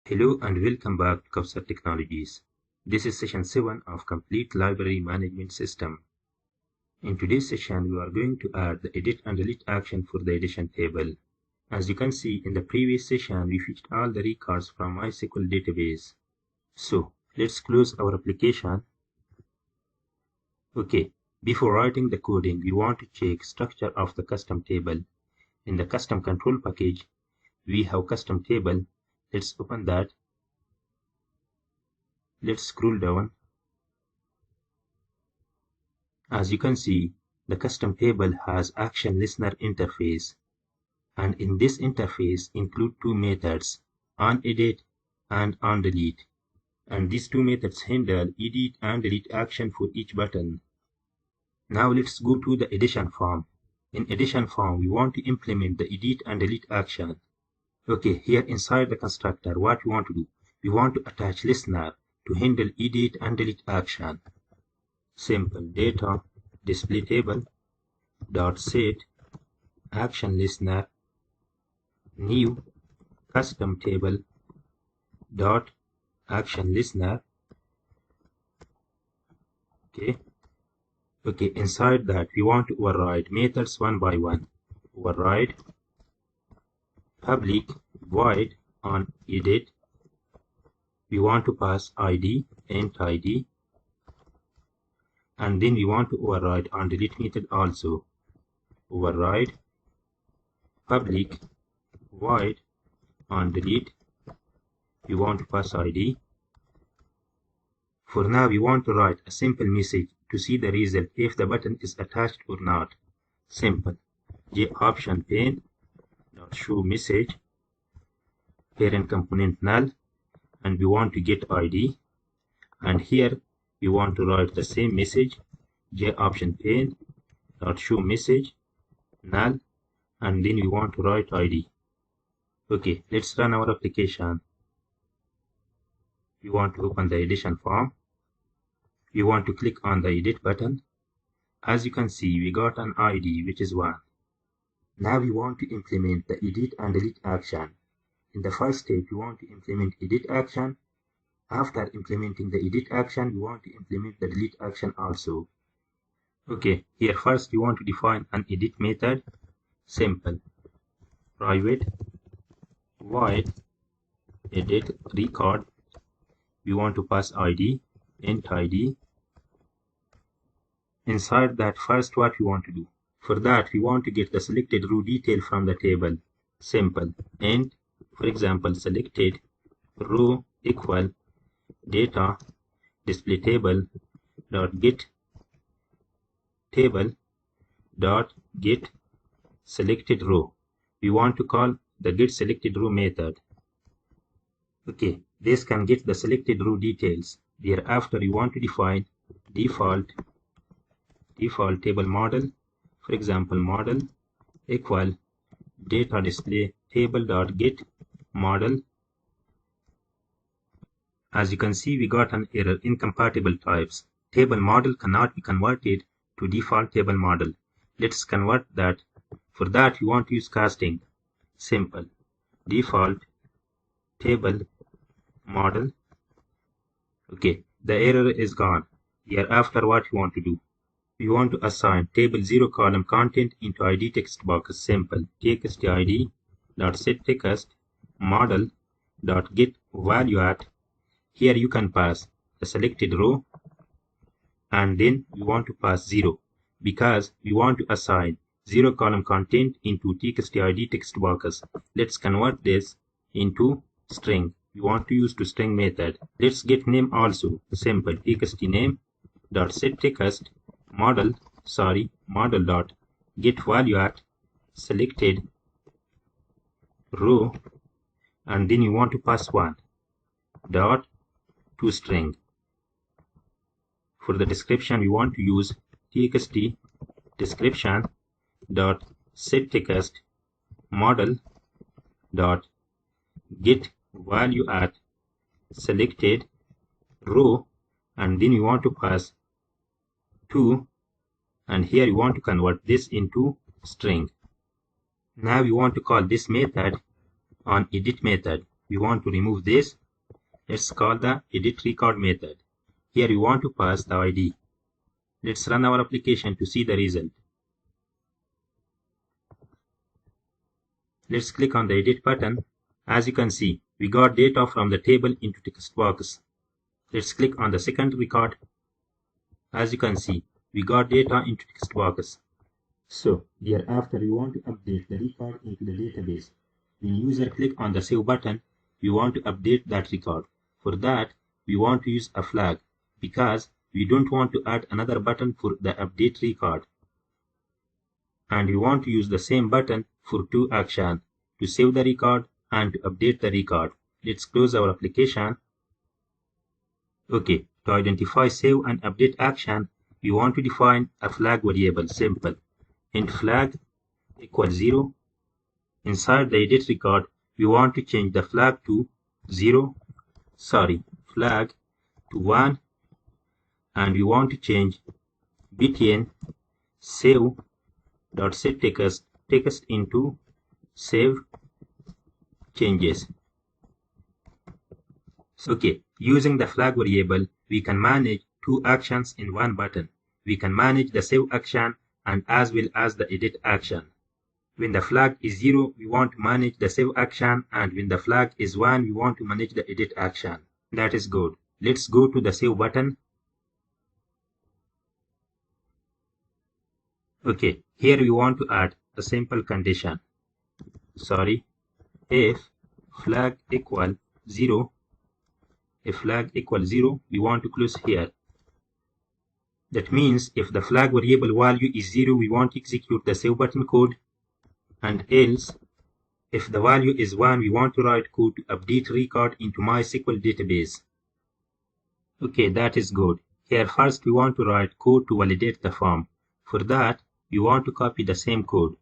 Hello and welcome back to Kavsar Technologies. This is session 7 of Complete Library Management System. In today's session, we are going to add the edit and delete action for the edition table. As you can see, in the previous session, we fetched all the records from MySQL Database. So, let's close our application. Okay, before writing the coding, we want to check structure of the custom table. In the custom control package, we have custom table. Let's open that. Let's scroll down. As you can see, the custom table has action listener interface, and in this interface include two methods, onEdit and onDelete, and these two methods handle edit and delete action for each button. Now let's go to the edition form. In edition form, we want to implement the edit and delete action. Okay, here inside the constructor, what we want to do? We want to attach listener to handle edit and delete action. Simple data display table dot set action listener new custom table dot action listener. Okay, inside that we want to override methods one by one. Override public void on edit. We want to pass ID, int ID, and then we want to override on delete method also. Override public void on delete. We want to pass ID. For now, we want to write a simple message to see the result if the button is attached or not. Simple JOption pane dot show message parent component null, and we want to get ID, and here we want to write the same message JOption pane dot show message null, and then we want to write ID. Okay, let's run our application. We want to open the edition form. We want to click on the edit button. As you can see, we got an ID which is 1. Now we want to implement the edit and delete action. In the first step, we want to implement edit action. After implementing the edit action, we want to implement the delete action also. Okay, here first we want to define an edit method. Simple private void edit record. We want to pass ID, int ID. Inside that, first what we want to do? For that, we want to get the selected row detail from the table. Simple int, for example, selected row equal data display table dot get table dot get selected row. We want to call the get selected row method. Okay, this can get the selected row details. Thereafter, we want to define default table model. For example, model equal data display table dot get model. As you can see, we got an error, incompatible types. Table model cannot be converted to default table model. Let's convert that. For that, we want to use casting. Simple default table model. Okay, the error is gone. Hereafter, what we want to do? We want to assign table 0 column content into ID text box. Simple text ID dot set text model dot get value at. Here you can pass the selected row, and then we want to pass 0 because we want to assign 0 column content into text ID text box. Let's convert this into string. We want to use to string method. Let's get name also. Simple text name dot set text model dot get value at selected row, and then you want to pass 1 dot to string. For the description, we want to use txt description dot set text model dot get value at selected row, and then you want to pass 2, and here you want to convert this into string. Now we want to call this method on edit method. we want to remove this. Let's call the edit record method. Here we want to pass the ID. Let's run our application to see the result. Let's click on the edit button. As you can see, we got data from the table into text box. Let's click on the second record. As you can see, we got data into text box. So, thereafter we want to update the record into the database. When user click on the save button, we want to update that record. For that, we want to use a flag because we don't want to add another button for the update record. And we want to use the same button for two actions, to save the record and to update the record. Let's close our application. Okay, to identify save and update action, we want to define a flag variable. Simple. Int flag equals 0. Inside the edit record, we want to change the flag to 1, and we want to change btn save.setText into save changes. Okay, using the flag variable, we can manage two actions in one button. We can manage the save action and as well as the edit action. When the flag is 0, we want to manage the save action, and when the flag is 1, we want to manage the edit action. That is good. Let's go to the save button. Okay, here we want to add a simple condition. If flag equal 0, we want to close here. That means if the flag variable value is 0, we want to execute the save button code, and else if the value is 1, we want to write code to update record into MySQL Database. Okay, that is good. Here first we want to write code to validate the form. For that, we want to copy the same code.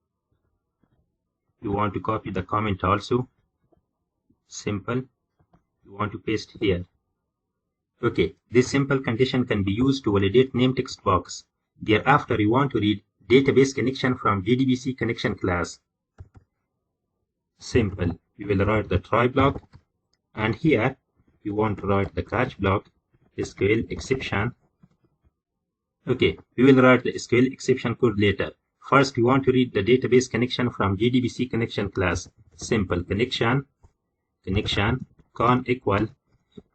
We want to copy the comment also. Simple. We want to paste here. Okay, this simple condition can be used to validate name text box. Thereafter, we want to read database connection from JDBC connection class. Simple. We will write the try block, and here we want to write the catch block, SQL exception. Okay, we will write the SQL exception code later. First, we want to read the database connection from JDBC connection class. Simple. Connection con equal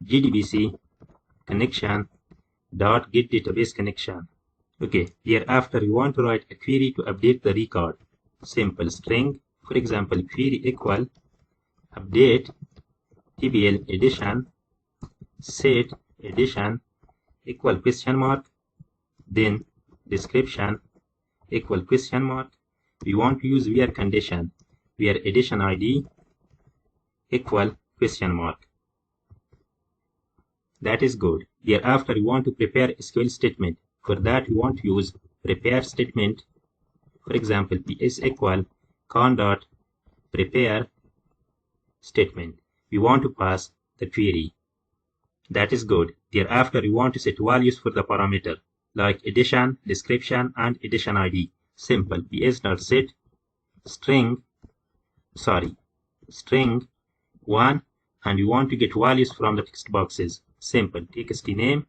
JDBC connection dot get database connection. Okay, hereafter we want to write a query to update the record. Simple. String, for example, query equal update tbl edition set edition equal question mark, then description equal question mark. We want to use where condition, where edition ID equal question mark. That is good. Hereafter we want to prepare SQL statement. For that we want to use prepare statement. For example, ps equal con dot prepare statement. We want to pass the query. That is good. Thereafter we want to set values for the parameter like edition, description, and edition ID. Simple. ps.set string 1, and we want to get values from the text boxes. Simple. txt name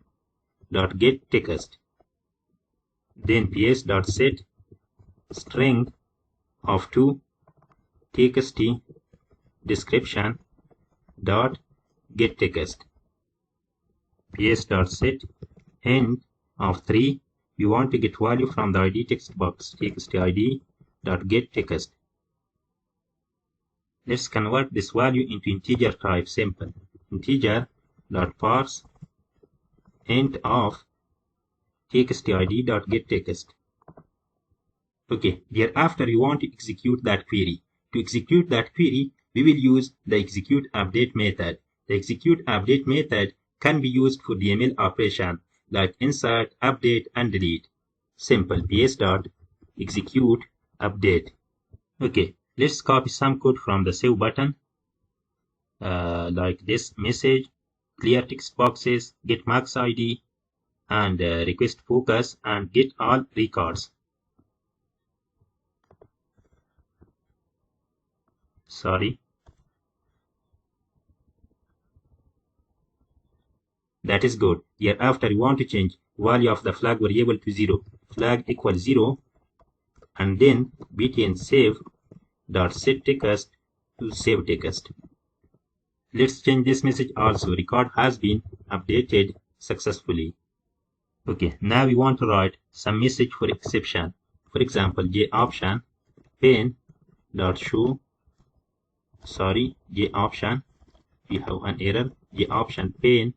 dot get text, then ps.set string of 2 txt description dot get text, ps.set end of 3. We want to get value from the ID text box, txt id dot get text. Let's convert this value into integer type. Simple. Integer dot parse int of txt id dot get text. Okay, thereafter we want to execute that query. To execute that query, we will use the execute update method. The execute update method can be used for DML operation like insert, update, and delete. Simple. ps dot execute update. Okay, let's copy some code from the save button, like this message, clear text boxes, get max ID, and request focus, and get all records. That is good. Hereafter, you want to change value of the flag variable to 0. Flag equals 0, and then btn save dot set text to save text. Let's change this message also. Record has been updated successfully. Okay, now we want to write some message for exception. For example, JOption pane dot show. Sorry, JOption. We have an error. JOption pane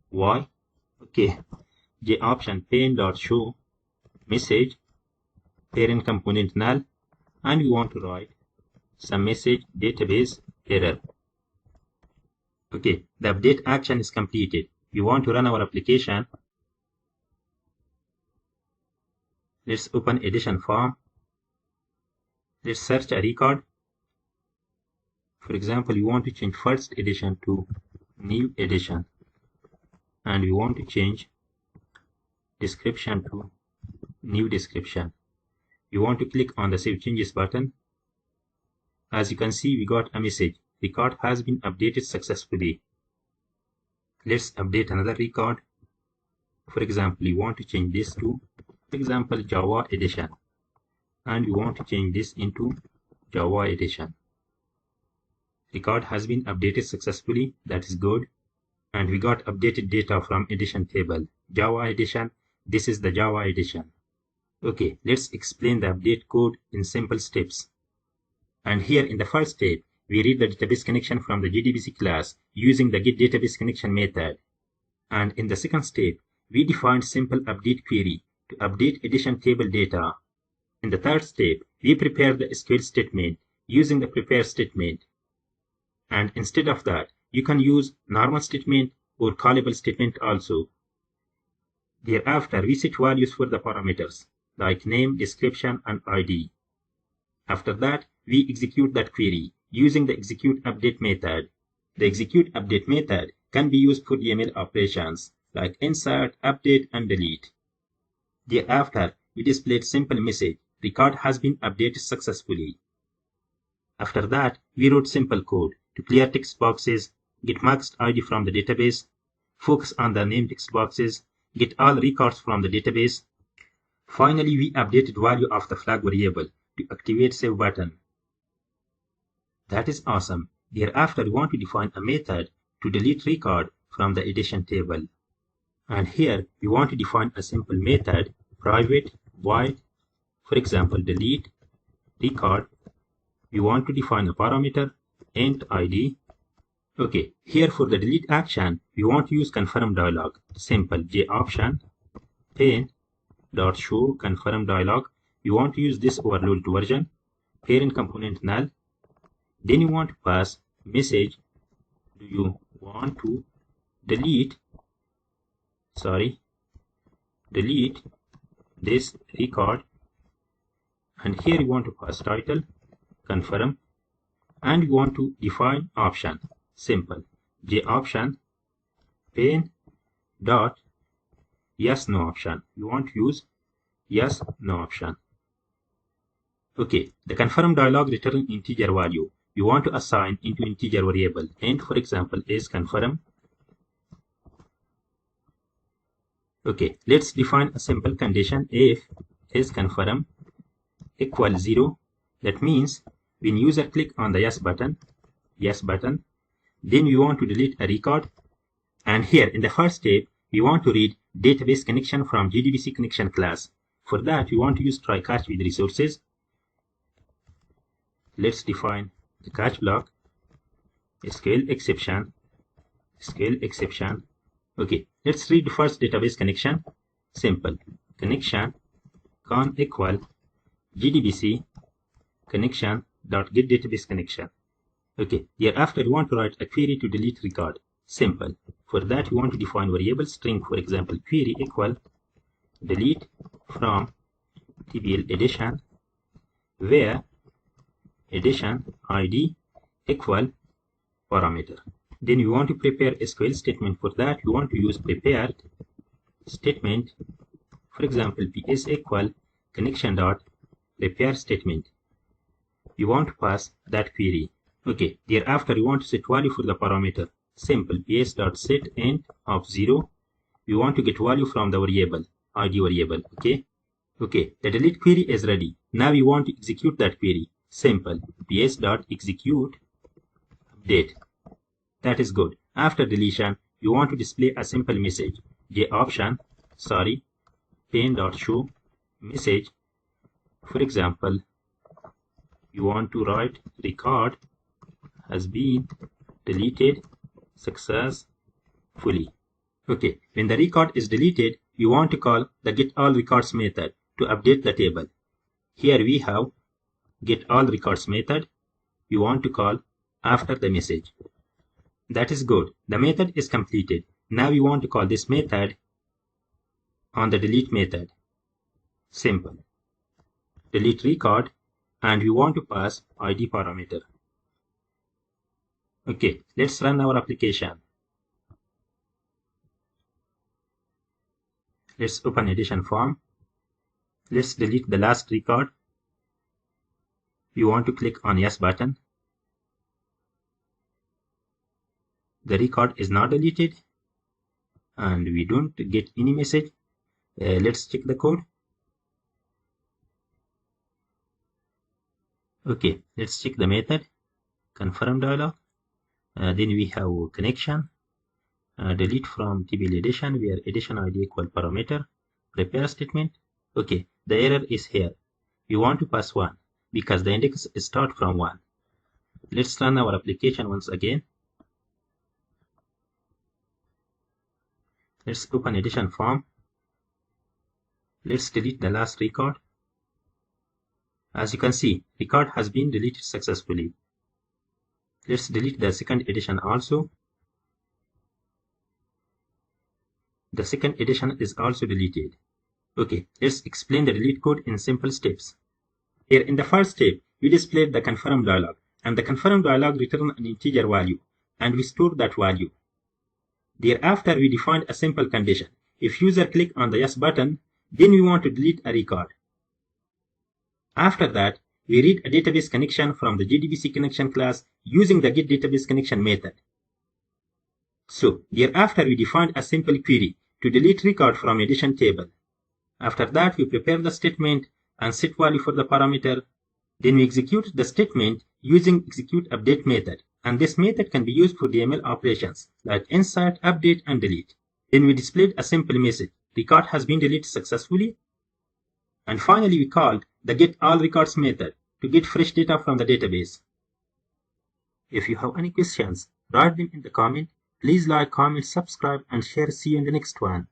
y. Okay, JOption pane dot show message parent component null, and we want to write some message database error. Okay, the update action is completed. We want to run our application. Let's open edition form. Let's search a record. For example, we want to change first edition to new edition, and we want to change description to new description. We want to click on the Save Changes button. As you can see, we got a message. Record has been updated successfully. Let's update another record. For example, we want to change this to, for example, Java edition, and we want to change this into Java edition. Record has been updated successfully. That is good. And we got updated data from edition table. Java edition. This is the Java edition. Okay, let's explain the update code in simple steps. And here in the first step, we read the database connection from the JDBC class using the getDatabaseConnection method. And in the second step, we define simple update query to update edition table data. In the third step, we prepare the SQL statement using the prepare statement. And instead of that, you can use normal statement or callable statement also. Thereafter, we set values for the parameters like name, description, and ID. After that, we execute that query using the execute update method. The execute update method can be used for YAML operations like insert, update, and delete. Thereafter, we displayed simple message, record has been updated successfully. After that, we wrote simple code to clear text boxes, get max ID from the database, focus on the name text boxes, get all records from the database. Finally, we updated value of the flag variable to activate save button. That is awesome. Thereafter, we want to define a method to delete record from the edition table. And here, we want to define a simple method, private void, for example, delete record. We want to define a parameter, int ID. Okay, here for the delete action, we want to use confirm dialog. Simple JOption pane dot show confirm dialog. You want to use this overloaded version, parent component null. Then you want to pass message. Do you want to delete this record? And here you want to pass title, confirm, and you want to define option. Simple JOption pane dot yes no option. You want to use yes no option. Okay, the confirm dialog return integer value. You want to assign into integer variable. Int, for example, is confirm. Okay, let's define a simple condition. If is confirm equals 0, that means when user click on the yes button, then we want to delete a record. And here in the first step, we want to read database connection from JDBC connection class. For that, we want to use try catch with resources. Let's define the catch block, SQL exception. Okay, let's read the first database connection. Simple connection con equal JDBC connection dot get database connection. Okay, hereafter we want to write a query to delete record. Simple. For that, we want to define variable string. For example, query equal delete from TBL edition, where edition ID equal parameter. Then we want to prepare SQL statement. For that, we want to use prepared statement. For example, PS equal connection dot prepare statement. You want to pass that query. Okay, thereafter you want to set value for the parameter. Simple. ps.setInt of 0. We want to get value from the variable, ID variable. Okay. Okay. The delete query is ready. Now we want to execute that query. Simple. ps.execute update. That is good. After deletion, you want to display a simple message. pane.show message. For example, you want to write record has been deleted successfully. Okay, when the record is deleted, you want to call the getAllRecords method to update the table. Here we have getAllRecords method you want to call after the message. That is good. The method is completed. Now we want to call this method on the delete method. Simple. Delete record, and we want to pass ID parameter. Okay, let's run our application. Let's open edition form. Let's delete the last record. We want to click on yes button. The record is not deleted and we don't get any message. Let's check the code. Okay, let's check the method. Confirm dialog. Then we have connection. Delete from table edition where edition ID equal parameter. Prepare statement. Okay, the error is here. We want to pass 1 because the index start from 1. Let's run our application once again. Let's open edition form. Let's delete the last record. As you can see, record has been deleted successfully. Let's delete the second edition also. The second edition is also deleted. Okay, let's explain the delete code in simple steps. Here in the first step, we displayed the confirm dialog, and the confirm dialog returned an integer value, and we stored that value. Thereafter, we defined a simple condition. If user click on the yes button, then we want to delete a record. After that, we read a database connection from the JDBC connection class using the getDatabaseConnection method. So, thereafter, we defined a simple query to delete record from edition table. After that, we prepare the statement and set value for the parameter. Then we execute the statement using executeUpdate method. And this method can be used for DML operations like insert, update, and delete. Then we displayed a simple message. Record has been deleted successfully. And finally, we called the getAllRecords method to get fresh data from the database. If you have any questions, write them in the comment. Please like, comment, subscribe, and share. See you in the next one.